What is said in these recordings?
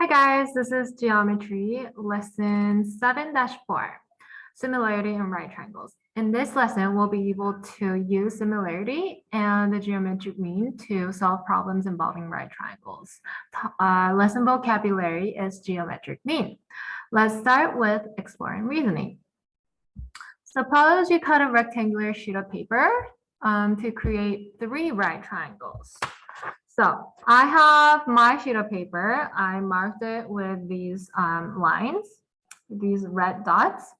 Hi guys, this is Geometry Lesson 7-4, Similarity and Right Triangles. In this lesson, we'll be able to use similarity and the geometric mean to solve problems involving right triangles. Lesson vocabulary is geometric mean. Let's start with exploring reasoning. Suppose you cut a rectangular sheet of paper to create 3 right triangles. So I have my sheet of paper. I marked it with these lines, these red dots.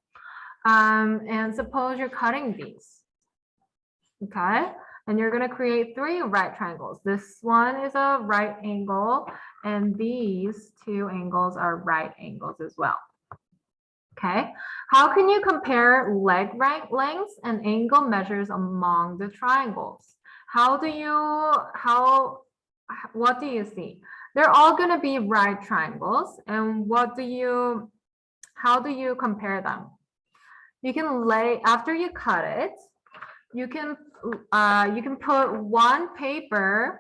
And suppose you're cutting these, okay? And you're gonna create 3 right triangles. This one is a right angle, and these 2 angles are right angles as well. Okay, how can you compare leg lengths and angle measures among the triangles? What do you see? They're all going to be right triangles. And how do you compare them? You can after you cut it, you can put one paper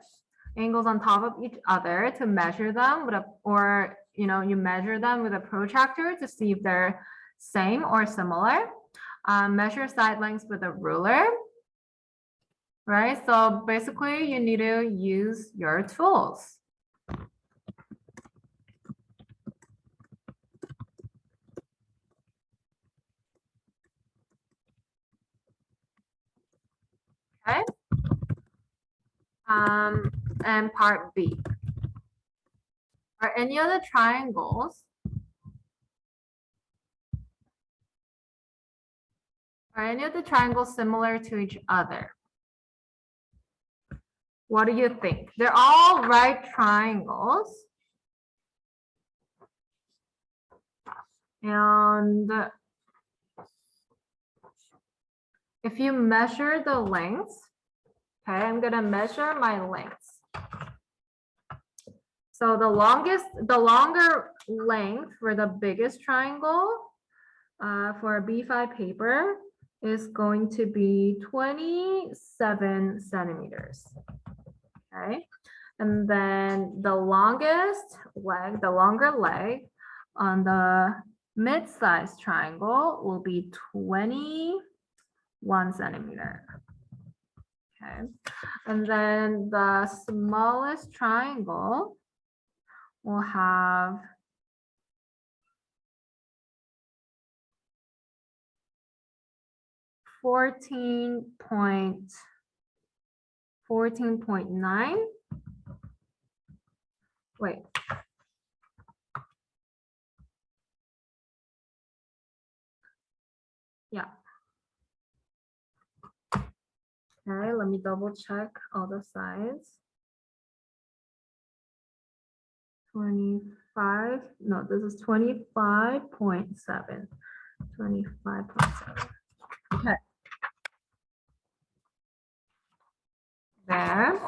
angles on top of each other to measure them you measure them with a protractor to see if they're same or similar. Measure side lengths with a ruler. Right, so basically you need to use your tools. Okay. And part B. Are any of the triangles similar to each other? What do you think? They're all right triangles. And if you measure the lengths, okay, I'm gonna measure my lengths. So the longer length for the biggest triangle for a B5 paper is going to be 27 centimeters. Okay, and then the longer leg on the mid-sized triangle will be 21 centimeter. Okay, and then the smallest triangle will have 14.9. Wait. Yeah. Okay, let me double check all the sides. 25, no, this is 25.7. 25.7. Okay. There.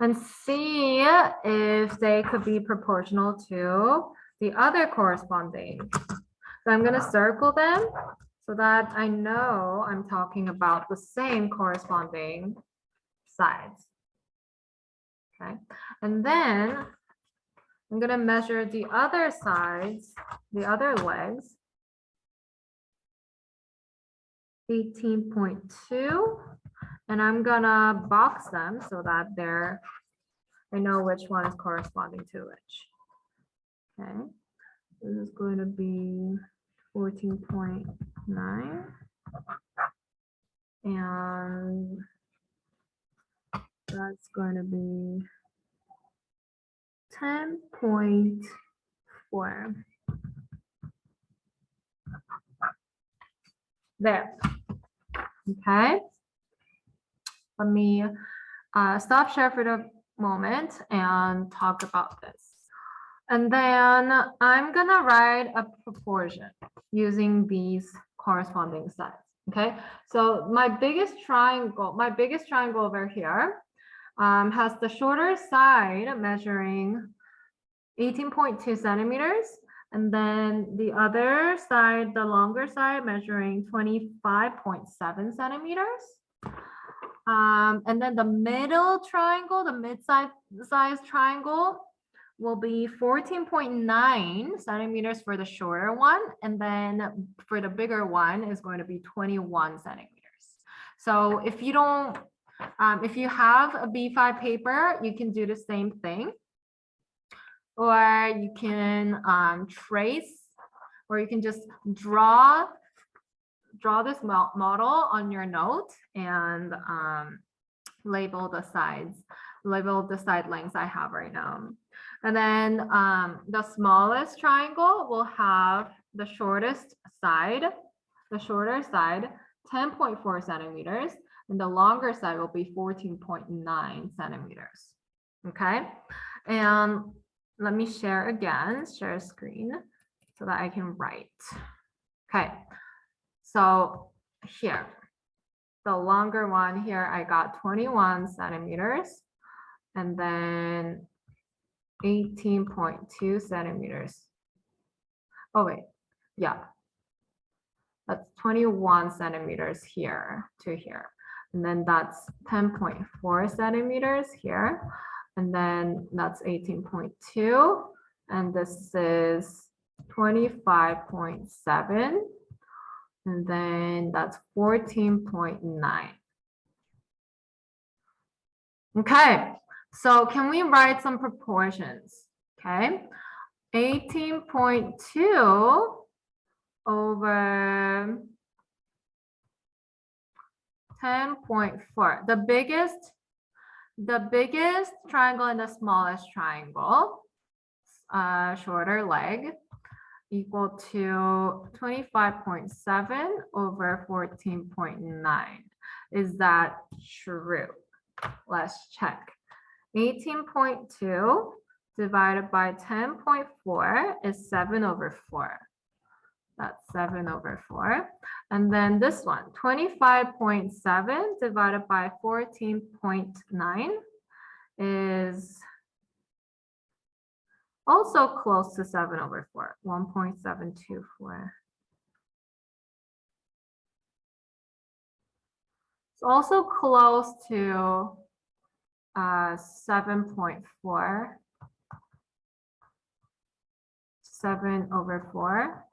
And see if they could be proportional to the other corresponding. So I'm going to circle them so that I know I'm talking about the same corresponding sides. Okay, and then I'm going to measure the other sides, the other legs, 18.2, and I'm gonna box them so that I know which one is corresponding to which. Okay, this is going to be 14.9, and that's going to be 10.4. There. Okay. Let me stop share for the moment and talk about this. And then I'm gonna write a proportion using these corresponding sides. Okay, so my biggest triangle over here has the shorter side measuring 18.2 centimeters, and then the other side, the longer side, measuring 25.7 centimeters. And then the middle triangle, the mid-sized triangle, will be 14.9 centimeters for the shorter one. And then for the bigger one is going to be 21 centimeters. So if you don't, if you have a B5 paper, you can do the same thing. Or you can trace, or you can just draw this model on your note and label the sides, label the side lengths I have right now. And then the smallest triangle will have the shortest side, the shorter side, 10.4 centimeters, and the longer side will be 14.9 centimeters. Okay, and let me share again, share screen so that I can write. Okay, so here, the longer one here, I got 21 centimeters and then 18.2 centimeters. Oh, wait, yeah. That's 21 centimeters here to here. And then that's 10.4 centimeters here. And then that's 18.2. And this is 25.7. And then that's 14.9. Okay, so can we write some proportions? Okay, 18.2 over 10.4. The biggest triangle and the smallest triangle, shorter leg, equal to 25.7 over 14.9. Is that true? Let's check. 18.2 divided by 10.4 is 7 over 4. That's 7 over 4. And then this one, 25.7 divided by 14.9 is also close to 7 over 4, 1.724. It's also close to 7.4, 7 over 4.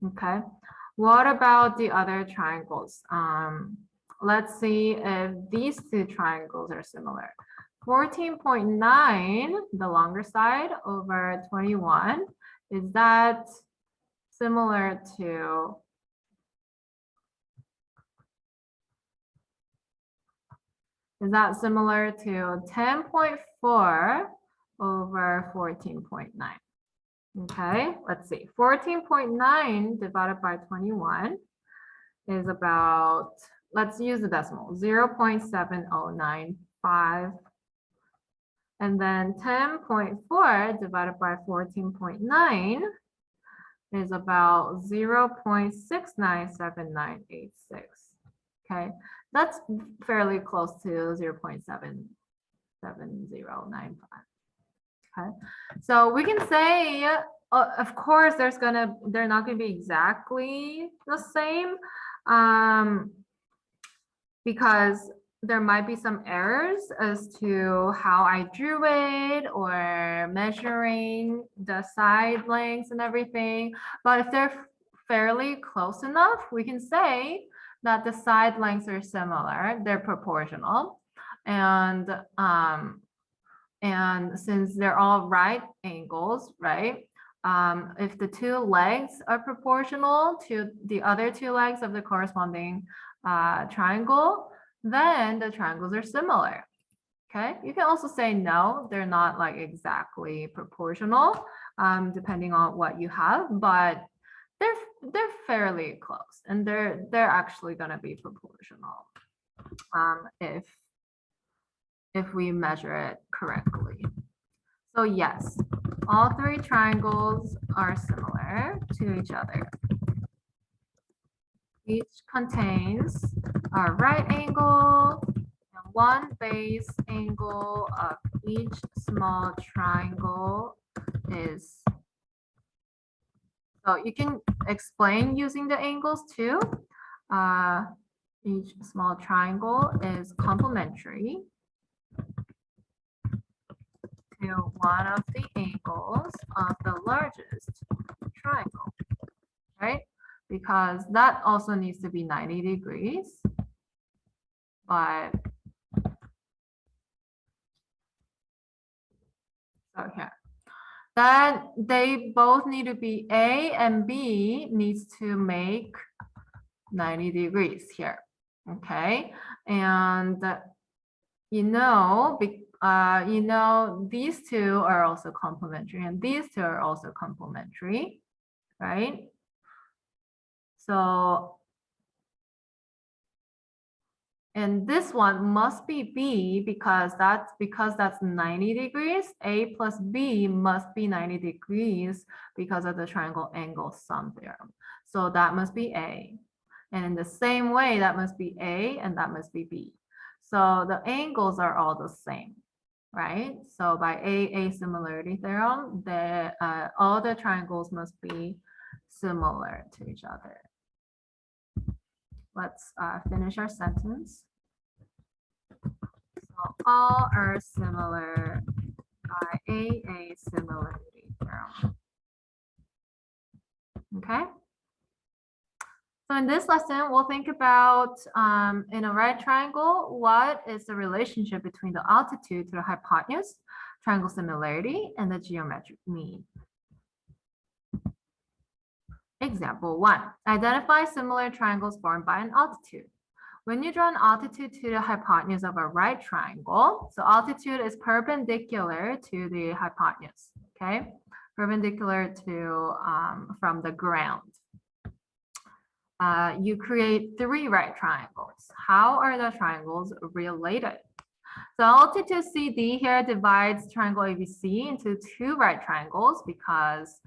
Okay, what about the other triangles? Let's see if these two triangles are similar. 14.9, the longer side, over 21, is that similar to Is that similar to 10.4 over 14.9? Okay, let's see. 14.9 divided by 21 is about, let's use the decimal, 0.7095. And then 10.4 divided by 14.9 is about 0.697986. Okay, that's fairly close to 0.77095. Okay, so we can say, of course, they're not gonna be exactly the same, because there might be some errors as to how I drew it or measuring the side lengths and everything. But if they're fairly close enough, we can say that the side lengths are similar, they're proportional. And since they're all right angles, right? If the two legs are proportional to the other two legs of the corresponding triangle, then the triangles are similar. Okay, you can also say no, they're not like exactly proportional, depending on what you have, but they're fairly close, and they're actually going to be proportional if we measure it correctly. So yes, all three triangles are similar to each other. Each contains a right angle and one base angle of each small triangle is. So you can explain using the angles too. Each small triangle is complementary. to one of the angles of the largest triangle, right? Because that also needs to be 90 degrees, but so here. Then they both need to be A and B needs to make 90 degrees here, okay? And you know, these two are also complementary and these two are also complementary, right? So, and this one must be B because that's 90 degrees. A plus B must be 90 degrees because of the triangle angle sum theorem. So that must be A. And in the same way, that must be A and that must be B. So the angles are all the same, right? So by A similarity theorem, all the triangles must be similar to each other. Let's finish our sentence. So all are similar by A similarity theorem. Okay. So in this lesson, we'll think about in a right triangle, what is the relationship between the altitude to the hypotenuse, triangle similarity, and the geometric mean. Example 1. Identify similar triangles formed by an altitude. When you draw an altitude to the hypotenuse of a right triangle, so altitude is perpendicular to the hypotenuse, okay? Perpendicular to from the ground. You create 3 right triangles. How are the triangles related? So altitude CD here divides triangle ABC into 2 right triangles because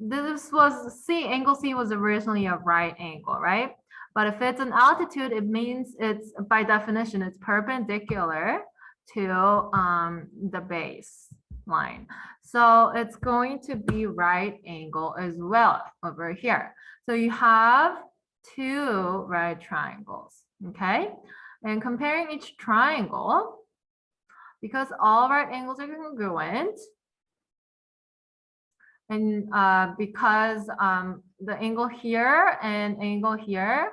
this was angle C was originally a right angle, right? But if it's an altitude, it means it's by definition it's perpendicular to the base line. So it's going to be right angle as well over here. So you have 2 right triangles, okay? And comparing each triangle, because all right angles are congruent, and because the angle here and angle here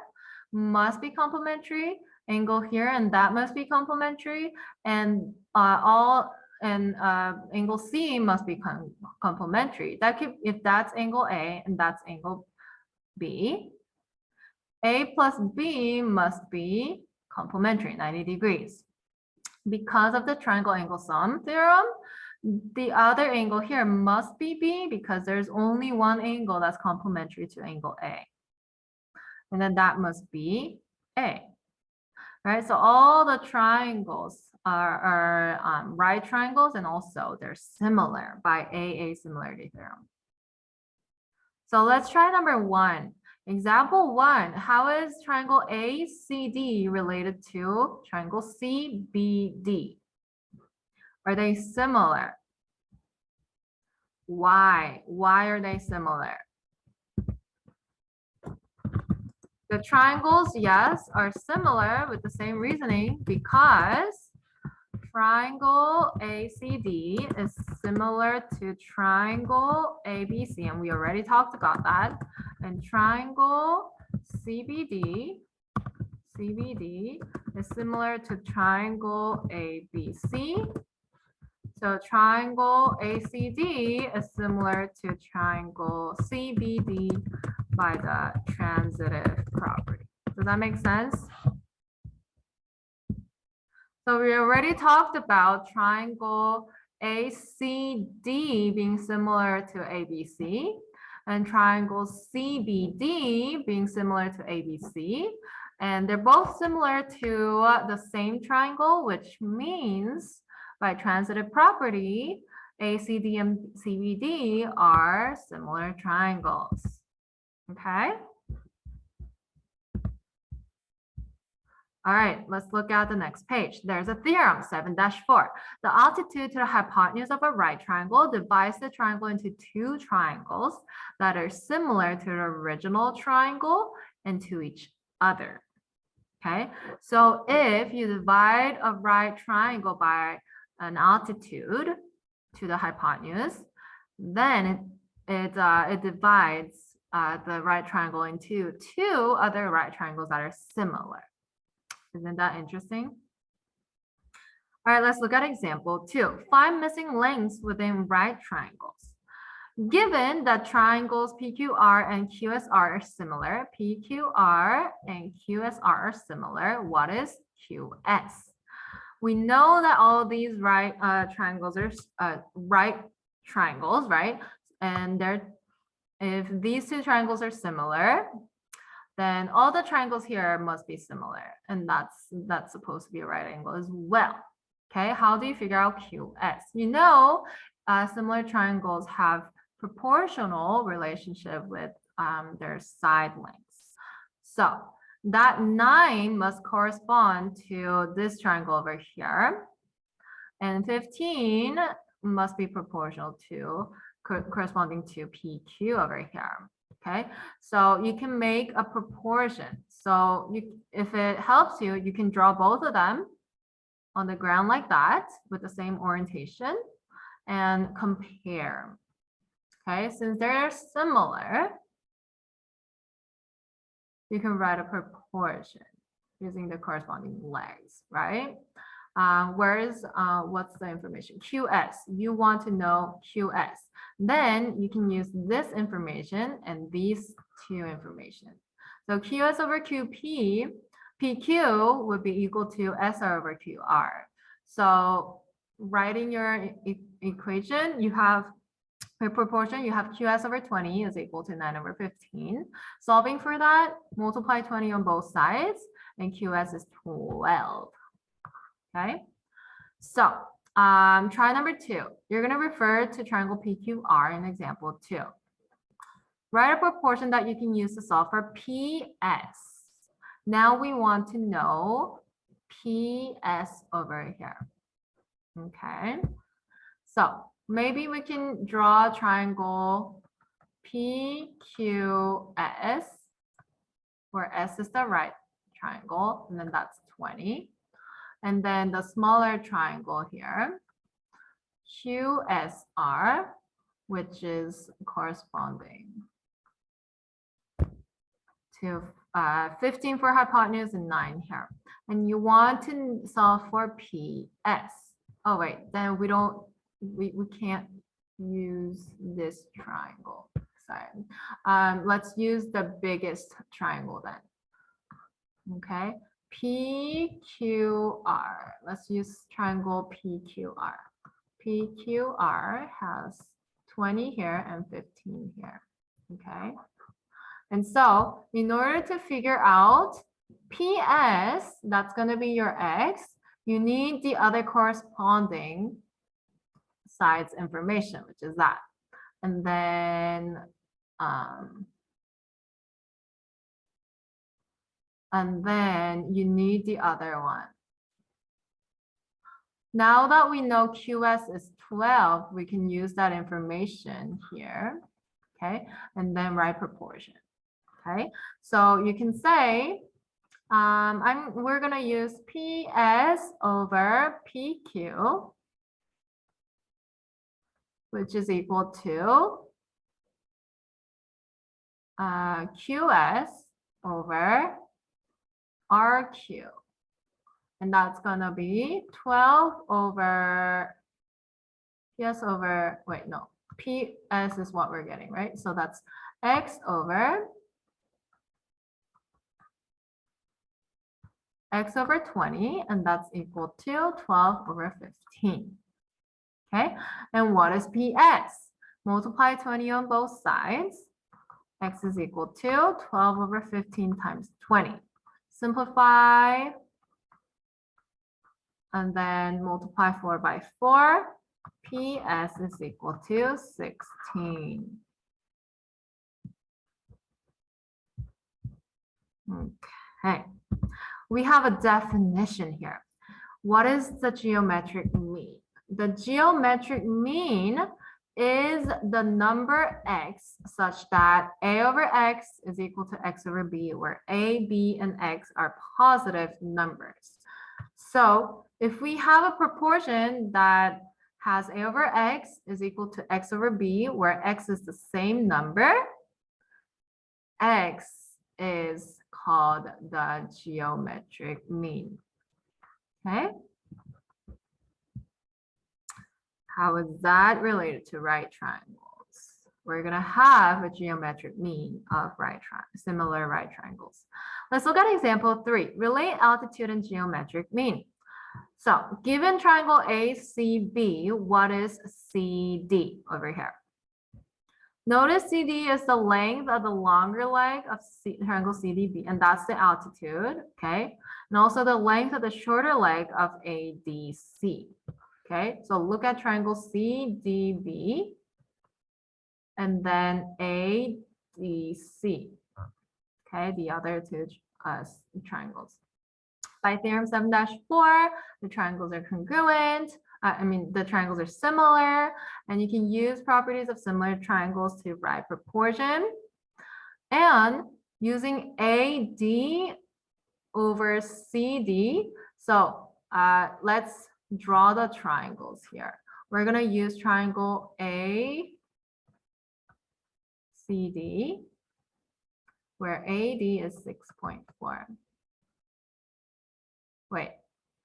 must be complementary, angle here and that must be complementary, and angle C must be complementary. If that's angle A and that's angle B, A plus B must be complementary, 90 degrees. Because of the triangle angle sum theorem, the other angle here must be B because there's only one angle that's complementary to angle A. And then that must be A. Right? So all the triangles are right triangles and also they're similar by A similarity theorem. So let's try number 1. Example 1, how is triangle ACD related to triangle CBD? Are they similar? Why? Why are they similar? The triangles, yes, are similar with the same reasoning because triangle ACD is similar to triangle ABC, and we already talked about that. And triangle CBD is similar to triangle ABC. So triangle ACD is similar to triangle CBD by the transitive property. Does that make sense? So we already talked about triangle ACD being similar to ABC and triangle CBD being similar to ABC. And they're both similar to the same triangle, which means by transitive property, ACD and CBD are similar triangles. Okay. All right, let's look at the next page. There's a theorem, 7-4. The altitude to the hypotenuse of a right triangle divides the triangle into 2 triangles that are similar to the original triangle and to each other. Okay, so if you divide a right triangle by an altitude, to the hypotenuse, then it divides the right triangle into two other right triangles that are similar. Isn't that interesting? All right, let's look at example 2. Find missing lengths within right triangles. Given that triangles PQR and QSR are similar, PQR and QSR are similar, what is QS? We know that all these right triangles are right triangles, right? And if these two triangles are similar, then all the triangles here must be similar, and that's supposed to be a right angle as well. Okay, how do you figure out QS? You know, similar triangles have proportional relationship with their side lengths. So that 9 must correspond to this triangle over here, and 15 must be proportional to corresponding to PQ over here. Okay, so you can make a proportion. So if it helps you, you can draw both of them on the ground like that with the same orientation and compare. Okay, since they're similar, you can write a proportion using the corresponding legs, right? What's the information? QS, you want to know QS. Then you can use this information and these two information. So QS over QP, PQ would be equal to SR over QR. So writing your equation, you have a proportion, you have QS over 20 is equal to 9 over 15. Solving for that, multiply 20 on both sides, and QS is 12. Okay, so try number 2. You're going to refer to triangle PQR in example 2. Write a proportion that you can use to solve for PS. Now we want to know PS over here. Okay, so maybe we can draw a triangle PQS, where S is the right triangle, and then that's 20. And then the smaller triangle here, QSR, which is corresponding to 15 for hypotenuse and 9 here. And you want to solve for PS. Oh wait, then we can't use this triangle. Sorry. Let's use the biggest triangle then. Okay. PQR. Let's use triangle PQR. PQR has 20 here and 15 here. Okay. And so in order to figure out PS, that's going to be your X, you need the other corresponding sides information, which is that. And then you need the other one. Now that we know QS is 12, we can use that information here, okay? And then write proportion, okay? So you can say, we're gonna use PS over PQ, which is equal to QS over RQ. And that's gonna be 12 over PS over, wait, no, PS is what we're getting, right? So that's X over 20, and that's equal to 12 over 15. Okay, and what is PS? Multiply 20 on both sides. X is equal to 12 over 15 times 20. Simplify, and then multiply 4 by 4. PS is equal to 16. Okay, we have a definition here. What is the geometric mean? The geometric mean is the number X such that A over X is equal to X over B, where A, B, and X are positive numbers. So if we have a proportion that has a over x is equal to x over b, where x is the same number, x is called the geometric mean. Okay? How is that related to right triangles? We're going to have a geometric mean of similar right triangles. Let's look at example 3. Relate altitude and geometric mean. So, given triangle ACB, what is CD over here? Notice CD is the length of the longer leg of triangle CDB, and that's the altitude, okay? And also the length of the shorter leg of ADC, okay? So look at triangle CDB and then ADC, okay? The other two triangles. By theorem 7-4, the triangles are congruent. The triangles are similar, and you can use properties of similar triangles to write proportion. And using AD over CD, so let's draw the triangles here. We're going to use triangle ACD, where AD is 6.4. Wait,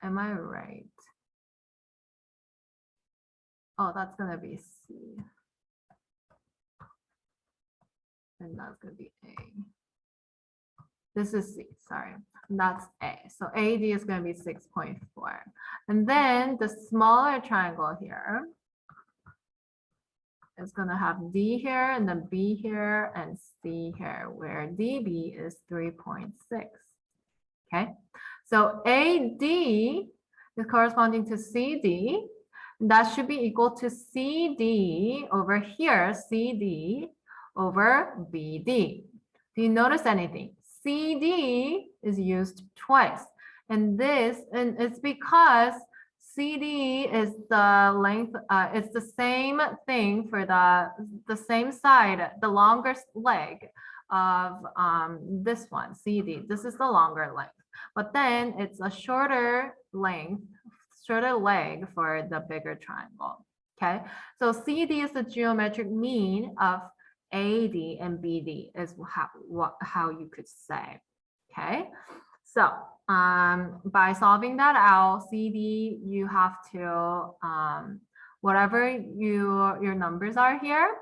am I right? Oh, that's going to be C. And that's going to be A. This is C, sorry. And that's A. So AD is going to be 6.4. And then the smaller triangle here is going to have D here, and then B here, and C here, where DB is 3.6. Okay, so AD is corresponding to CD. That should be equal to CD over here, CD over BD. Do you notice anything? CD is used twice. And it's because CD is the length, it's the same thing for the same side, the longest leg of this one, CD. This is the longer length. But then it's a shorter leg for the bigger triangle, okay? So CD is the geometric mean of AD and BD is how you could say, okay? So by solving that out, CD, you have to, whatever your numbers are here,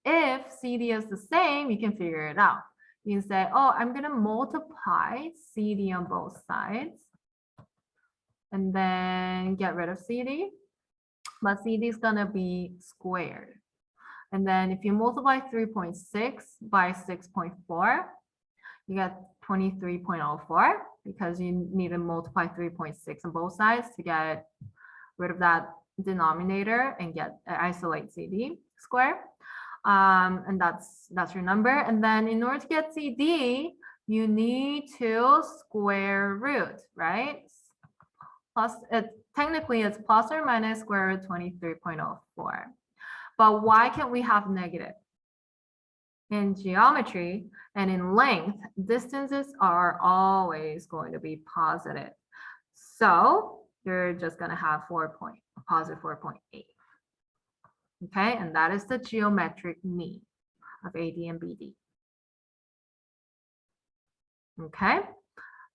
if CD is the same, you can figure it out. You can say, oh, I'm going to multiply CD on both sides and then get rid of CD. But CD is going to be squared. And then if you multiply 3.6 by 6.4, you get 23.04 because you need to multiply 3.6 on both sides to get rid of that denominator and isolate CD square. And that's your number. And then in order to get CD, you need to square root, right? Technically it's plus or minus square root 23.04. But why can't we have negative? In geometry and in length, distances are always going to be positive. So you're just going to have positive 4.8. Okay, and that is the geometric mean of AD and BD. Okay,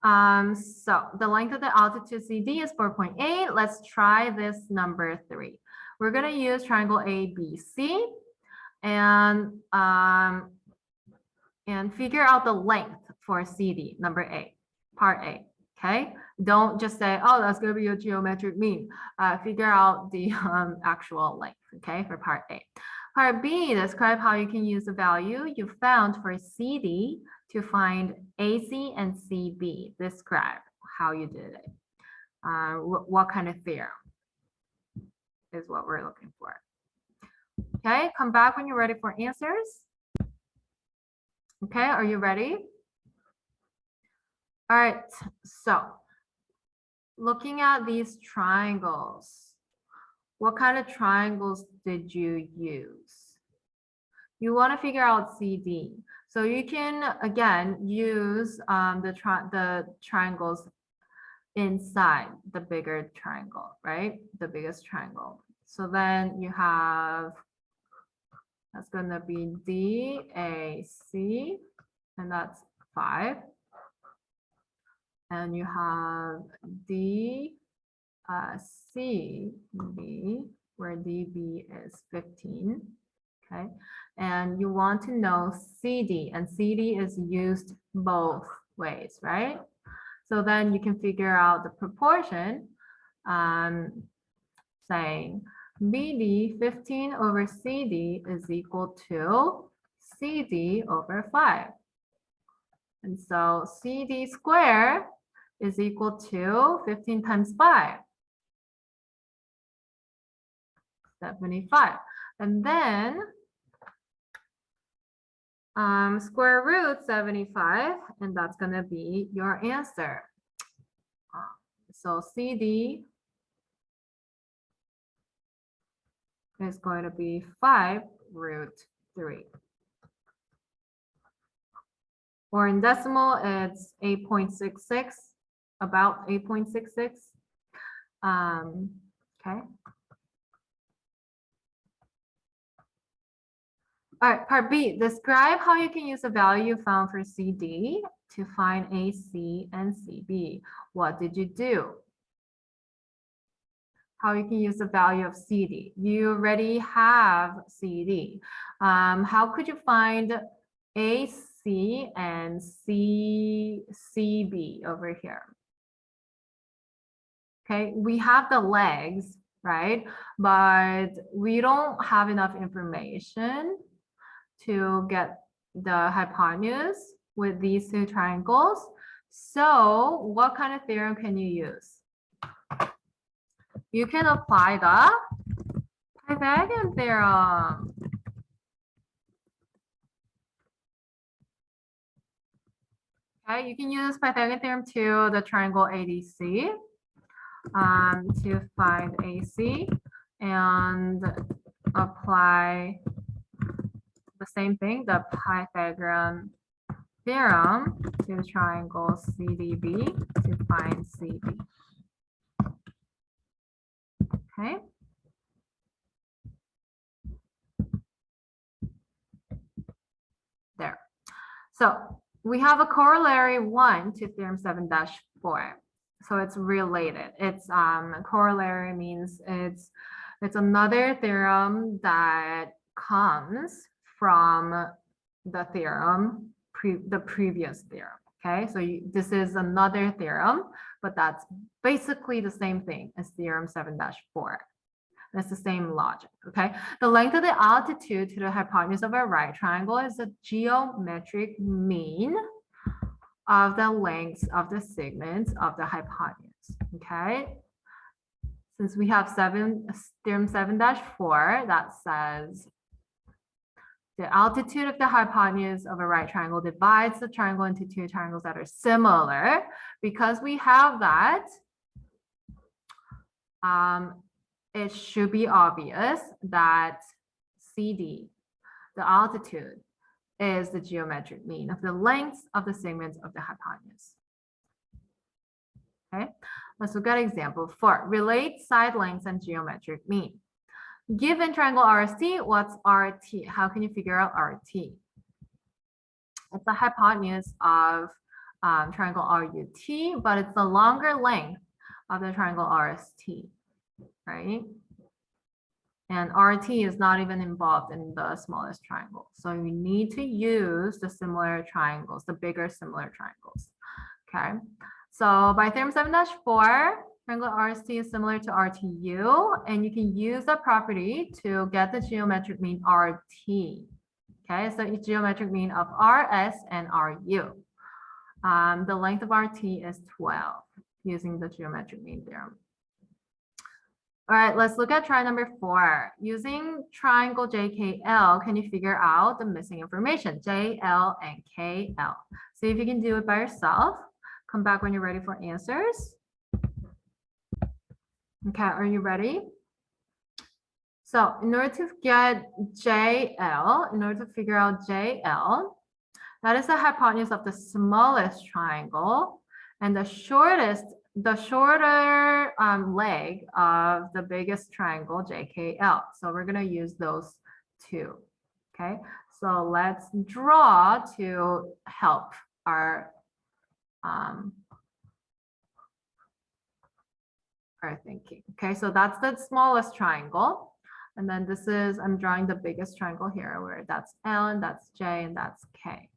so the length of the altitude CD is 4.8. Let's try this number 3. We're going to use triangle ABC and figure out the length for CD, number A, part A. Okay, don't just say, oh, that's going to be your geometric mean. Figure out the actual length, okay, for part A. Part B, describe how you can use the value you found for CD to find AC and CB. Describe how you did it. What kind of theorem is what we're looking for. Okay, come back when you're ready for answers. Okay, are you ready? All right, so looking at these triangles, what kind of triangles did you use? You want to figure out CD. So you can, again, use the triangles inside the bigger triangle, right? The biggest triangle. So then you have, that's going to be DAC, and that's 5. And you have DCB, where DB is 15. Okay, and you want to know CD, and CD is used both ways, right? So then you can figure out the proportion, saying BD 15 over CD is equal to CD over 5. And so CD squared is equal to 15 times 5. 75. And then square root 75, and that's going to be your answer. So CD is going to be 5 root 3. Or in decimal, it's 8.66, about 8.66. Okay. All right, part B, describe how you can use the value found for CD to find AC and CB. What did you do? How you can use the value of CD. You already have CD. How could you find AC and CB over here? Okay, we have the legs, right? But we don't have enough information to get the hypotenuse with these two triangles. So what kind of theorem can you use? You can apply the Pythagorean theorem. Okay, you can use Pythagorean theorem to the triangle ADC to find AC and apply the same thing, the Pythagorean theorem to triangle CDB to find CB. Okay. There. So we have a corollary 1 to theorem 7-4. So it's related. It's corollary means it's another theorem that comes from the theorem, the previous theorem. Okay, so this is another theorem, but that's basically the same thing as theorem 7-4. That's the same logic. Okay, the length of the altitude to the hypotenuse of a right triangle is the geometric mean of the lengths of the segments of the hypotenuse. Okay, since we have theorem 7-4 that says the altitude of the hypotenuse of a right triangle divides the triangle into two triangles that are similar. Because we have that, it should be obvious that CD, the altitude, is the geometric mean of the lengths of the segments of the hypotenuse. Okay, let's look at example 4. Relate side lengths and geometric mean. Given triangle RST, what's RT? How can you figure out RT? It's the hypotenuse of triangle RUT, but it's the longer length of the triangle RST, right? And RT is not even involved in the smallest triangle. So you need to use the similar triangles, the bigger similar triangles. Okay, so by theorem 7-4, triangle RST is similar to RTU, and you can use that property to get the geometric mean RT. Okay, so it's geometric mean of RS and RU. The length of RT is 12 using the geometric mean theorem. All right, let's look at try number 4. Using triangle JKL, can you figure out the missing information? JL and KL. See if you can do it by yourself. Come back when you're ready for answers. Okay, are you ready? So in order to get JL, in order to figure out JL, that is the hypotenuse of the smallest triangle, and the shortest the shorter leg of the biggest triangle, JKL. So we're going to use those two. Okay, so let's draw to help our thinking. Okay, so that's the smallest triangle. And then this is, I'm drawing the biggest triangle here where that's L and that's J and that's K.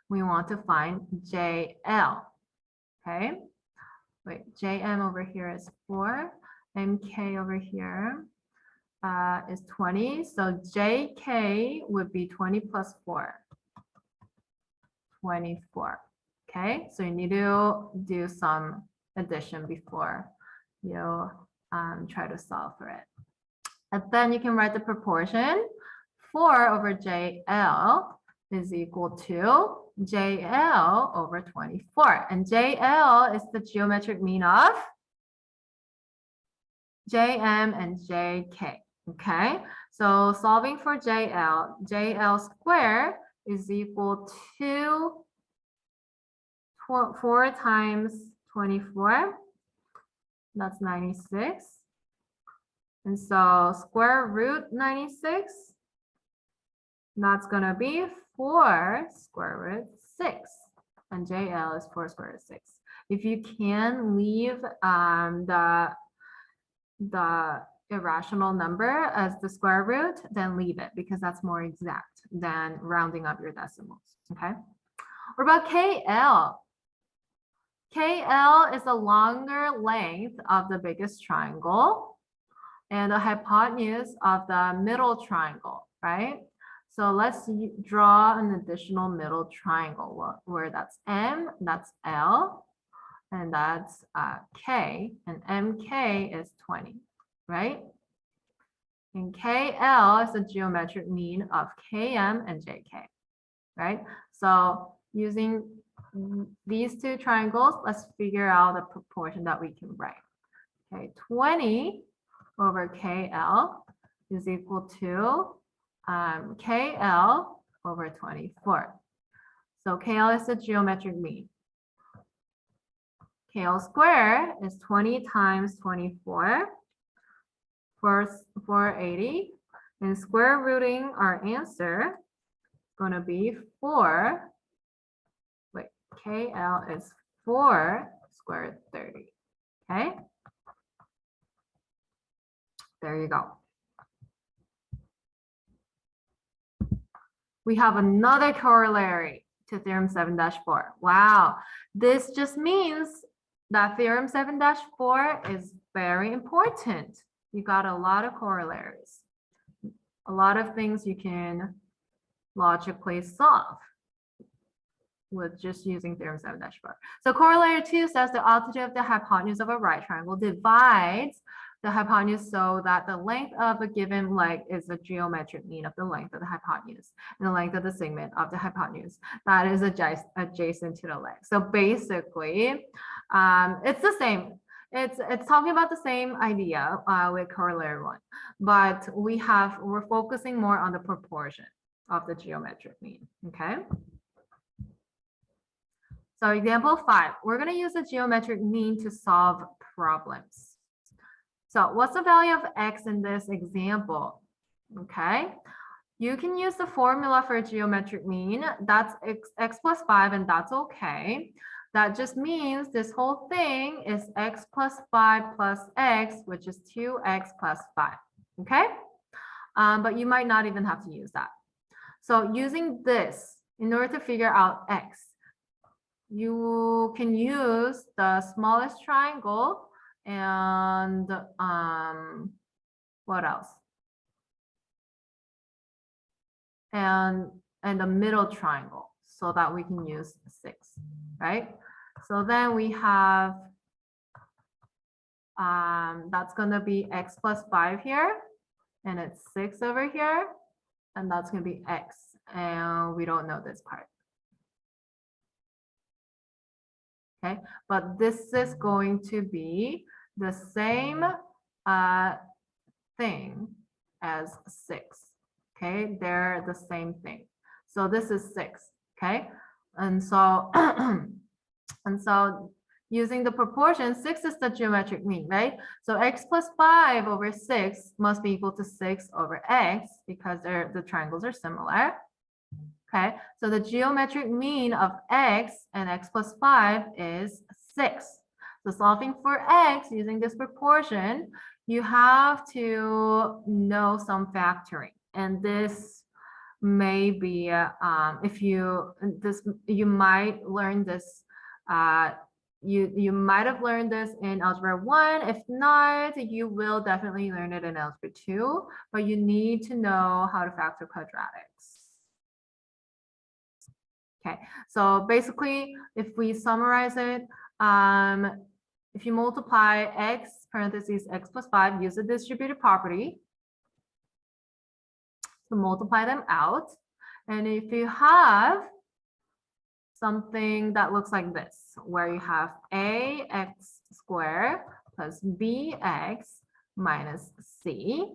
We want to find JL. Okay, wait, JM over here is 4, MK over here is 20. So JK would be 20 plus 4, 24. Okay, so you need to do some addition before you try to solve for it. And then you can write the proportion. 4 over JL is equal to JL over 24. And JL is the geometric mean of JM and JK. Okay, so solving for JL, JL squared is equal to 4 times 24. That's 96. And so square root 96, that's going to be 4 square root 6. And JL is 4 square root 6. If you can leave the irrational number as the square root, then leave it because that's more exact than rounding up your decimals. Okay. What about KL? KL is the longer length of the biggest triangle and the hypotenuse of the middle triangle, right? So let's draw an additional middle triangle where that's M, that's L, and that's K, and MK is 20, right? And KL is the geometric mean of KM and JK, right? So using these two triangles, let's figure out the proportion that we can write. Okay, 20 over KL is equal to KL over 24. So KL is the geometric mean. KL squared is 20 times 24 for 480. And square rooting our answer is going to be 4. Wait, KL is 4 squared 30. Okay. There you go. We have another corollary to theorem 7-4. Wow, this just means that theorem 7-4 is very important. You got a lot of corollaries, a lot of things you can logically solve with just using theorem 7-4. So corollary 2 says the altitude of the hypotenuse of a right triangle divides the hypotenuse so that the length of a given leg is a geometric mean of the length of the hypotenuse and the length of the segment of the hypotenuse that is adjacent to the leg. So basically, it's the same. It's talking about the same idea with corollary 1, but we're focusing more on the proportion of the geometric mean. Okay. So example 5, we're going to use the geometric mean to solve problems. So what's the value of x in this example? Okay, you can use the formula for a geometric mean. That's x plus 5, and that's okay. That just means this whole thing is x plus 5 plus x, which is 2x plus 5. Okay, but you might not even have to use that. So using this, in order to figure out x, you can use the smallest triangle and what else? And the middle triangle so that we can use 6, right? So then we have that's going to be x plus 5 here, and it's 6 over here, and that's going to be x, and we don't know this part. Okay, but this is going to be the same thing as 6. Okay, they're the same thing. So this is 6. Okay, and so using the proportion, 6 is the geometric mean, right? So x plus 5 over 6 must be equal to 6 over x because the triangles are similar. Okay, so the geometric mean of x and x plus 5 is 6. So solving for x using this proportion, you have to know some factoring. And this may be, you might learn this, you might have learned this in Algebra 1. If not, you will definitely learn it in Algebra 2, but you need to know how to factor quadratics. Okay, so basically, if we summarize it, if you multiply x parentheses x plus 5, use the distributive property to multiply them out. And if you have something that looks like this, where you have ax squared plus bx minus c,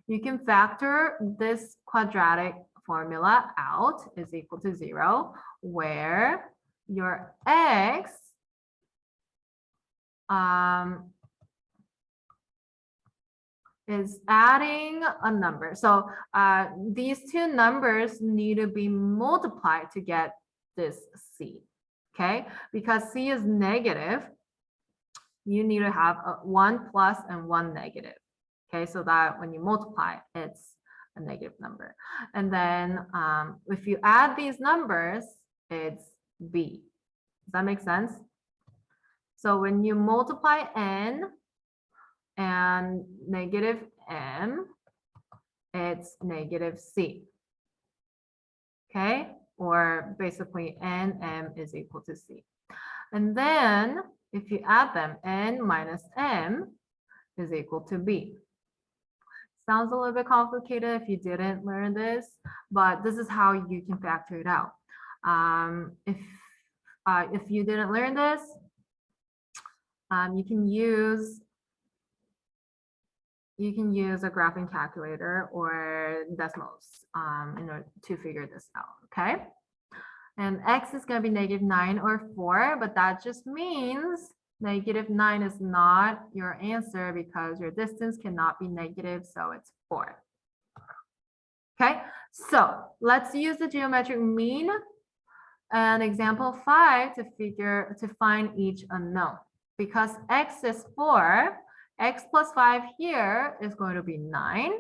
you can factor this quadratic formula out is equal to 0, where your x is adding a number. So these two numbers need to be multiplied to get this c, okay? Because c is negative, you need to have a 1 plus and 1 negative, okay? So that when you multiply, it's a negative number. And then if you add these numbers, it's b. Does that make sense? So when you multiply n and negative m, it's negative c, okay? Or basically n m is equal to c. And then if you add them, n minus m is equal to b. Sounds a little bit complicated if you didn't learn this, but this is how you can factor it out. If you didn't learn this, you can use a graphing calculator or decimals in order to figure this out, okay? And x is going to be negative 9 or 4, but that just means negative 9 is not your answer because your distance cannot be negative, so it's 4. Okay, so let's use the geometric mean and example 5 to find each unknown. Because x is 4, x plus 5 here is going to be 9.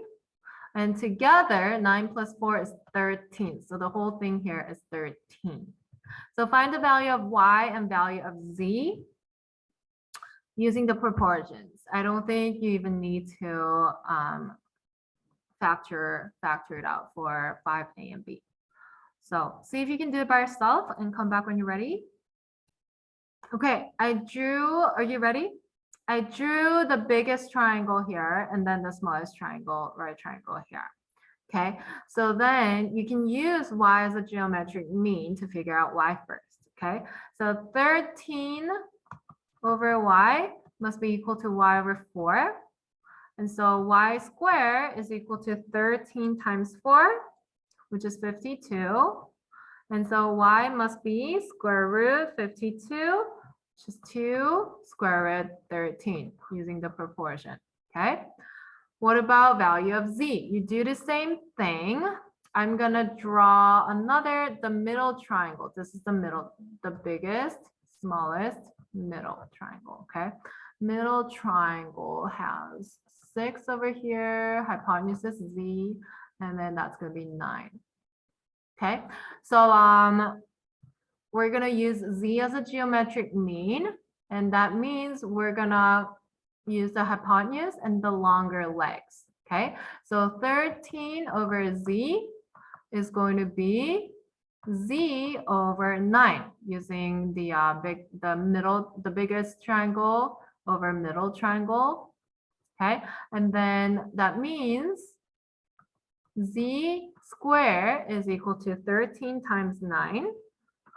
And together, 9 plus 4 is 13. So the whole thing here is 13. So find the value of y and value of z using the proportions. I don't think you even need to factor it out for 5a and b. So see if you can do it by yourself and come back when you're ready. Okay, are you ready? I drew the biggest triangle here and then the smallest triangle, right triangle here. Okay, so then you can use y as a geometric mean to figure out y first. Okay, so 13 over y must be equal to y over 4. And so y squared is equal to 13 times 4, which is 52. And so y must be square root 52, which is 2 square root 13 using the proportion, okay? What about value of z? You do the same thing. I'm gonna draw the middle triangle. This is the middle, the biggest, smallest, middle triangle, okay? Middle triangle has 6 over here, hypotenuse z, and then that's gonna be 9. Okay, so we're gonna use z as a geometric mean, and that means we're gonna use the hypotenuse and the longer legs. Okay, so 13 over z is going to be z over 9 using the biggest triangle over middle triangle. Okay, and then that means z squared is equal to 13 times 9,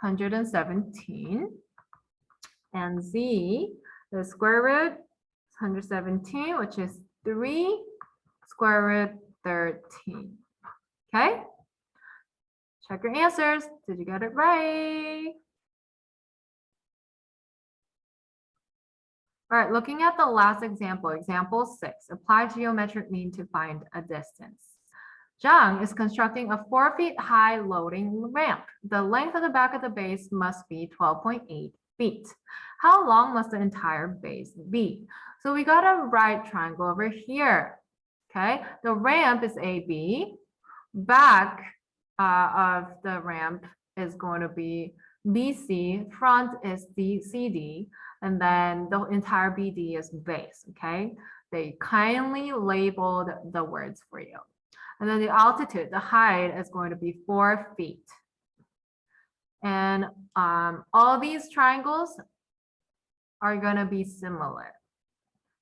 117. And z, the square root, 117, which is 3 square root 13. Okay? Check your answers. Did you get it right? All right, looking at the last example, example 6, apply geometric mean to find a distance. Zhang is constructing a 4 feet high loading ramp. The length of the back of the base must be 12.8 feet. How long must the entire base be? So we got a right triangle over here. Okay, the ramp is AB. Back of the ramp is going to be BC. Front is CD. And then the entire BD is base. Okay, they kindly labeled the words for you. And then the altitude, the height is going to be 4 feet. And all these triangles are going to be similar.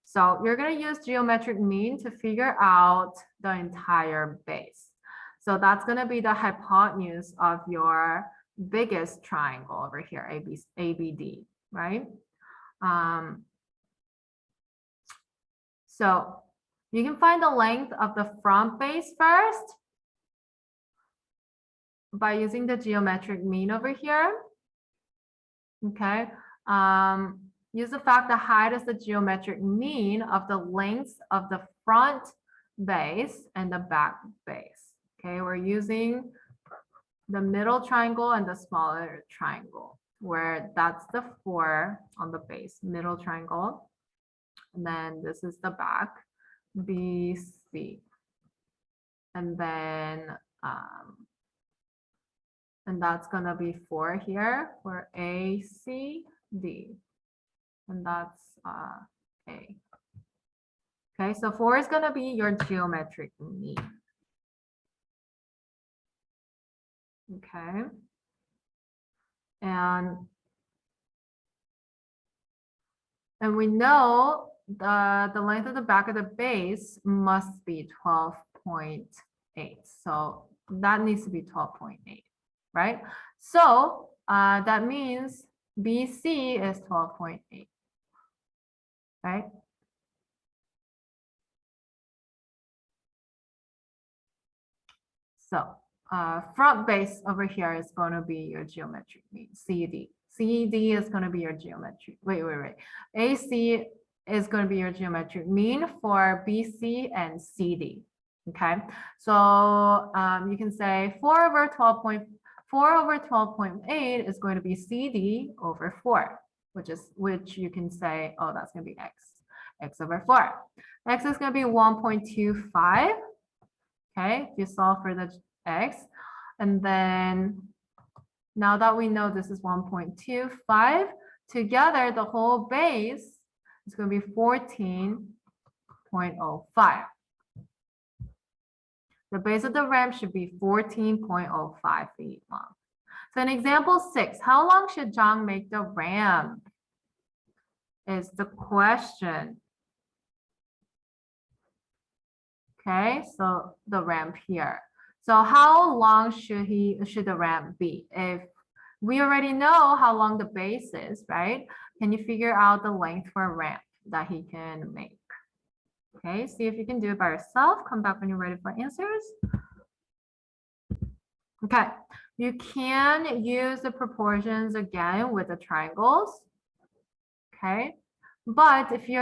So you're going to use geometric mean to figure out the entire base. So that's going to be the hypotenuse of your biggest triangle over here, ABD, right? So you can find the length of the front base first by using the geometric mean over here. Okay. Use the fact that height is the geometric mean of the lengths of the front base and the back base. Okay, we're using the middle triangle and the smaller triangle, where that's the 4 on the base, middle triangle. And then this is the back, BC. And then, and that's gonna be 4 here for ACD. And that's A. Okay, so 4 is gonna be your geometric mean. Okay. And we know the length of the back of the base must be 12.8. So that needs to be 12.8, right? So that means BC is 12.8, right? So front base over here is going to be your geometric mean, CD. CD is going to be your geometric, wait. AC is going to be your geometric mean for BC and CD, okay? So you can say 4 over 12.8 is going to be CD over 4, which you can say, oh, that's going to be x over 4. X is going to be 1.25. Okay, if you solve for the x, and then now that we know this is 1.25, together the whole base is going to be 14.05. The base of the ramp should be 14.05 feet long. So in example 6, how long should Zhang make the ramp? Is the question. Okay, so the ramp here. So how long should the ramp be? If we already know how long the base is, right? Can you figure out the length for a ramp that he can make? Okay, see if you can do it by yourself. Come back when you're ready for answers. Okay, you can use the proportions again with the triangles. Okay. But if you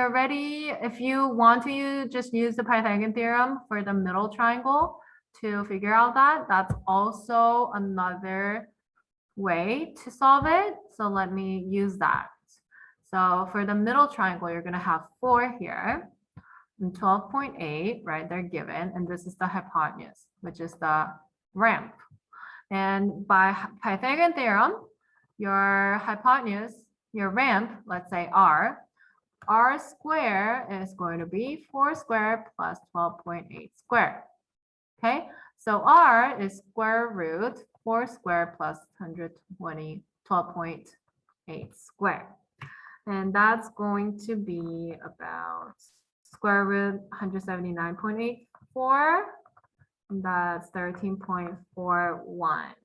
want to just use the Pythagorean theorem for the middle triangle to figure out that, that's also another way to solve it. So let me use that. So for the middle triangle, you're going to have 4 here and 12.8, right? They're given. And this is the hypotenuse, which is the ramp. And by Pythagorean theorem, your hypotenuse, your ramp, let's say R square is going to be 4 squared plus 12.8 squared. Okay, so R is square root 4 squared plus 12.8 squared. And that's going to be about square root 179.84. That's 13.41.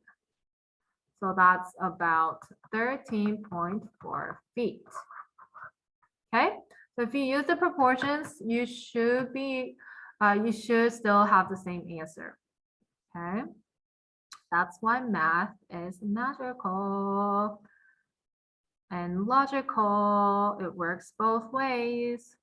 So that's about 13.4 feet. Okay, so if you use the proportions, you should still have the same answer. Okay, that's why math is magical. and logical. It works both ways.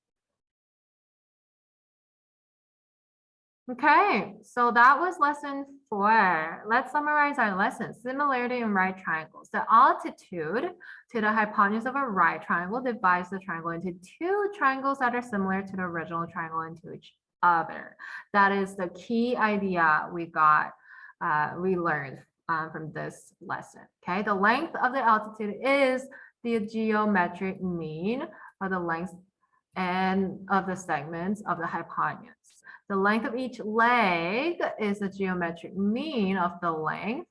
Okay, so that was lesson 4. Let's summarize our lesson. Similarity in right triangles. The altitude to the hypotenuse of a right triangle divides the triangle into 2 triangles that are similar to the original triangle and to each other. That is the key idea we learned from this lesson. Okay, the length of the altitude is the geometric mean of the length and of the segments of the hypotenuse. The length of each leg is the geometric mean of the length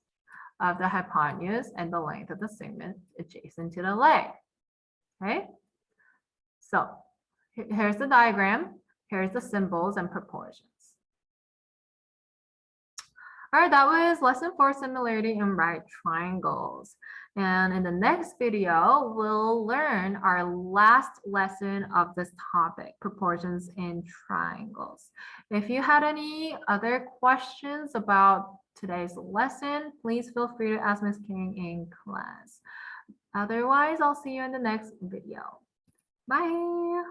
of the hypotenuse and the length of the segment adjacent to the leg. Okay, so here's the diagram. Here's the symbols and proportions. All right, that was lesson 4, similarity in right triangles. And in the next video, we'll learn our last lesson of this topic, proportions in triangles. If you had any other questions about today's lesson, please feel free to ask Ms. King in class. Otherwise, I'll see you in the next video. Bye.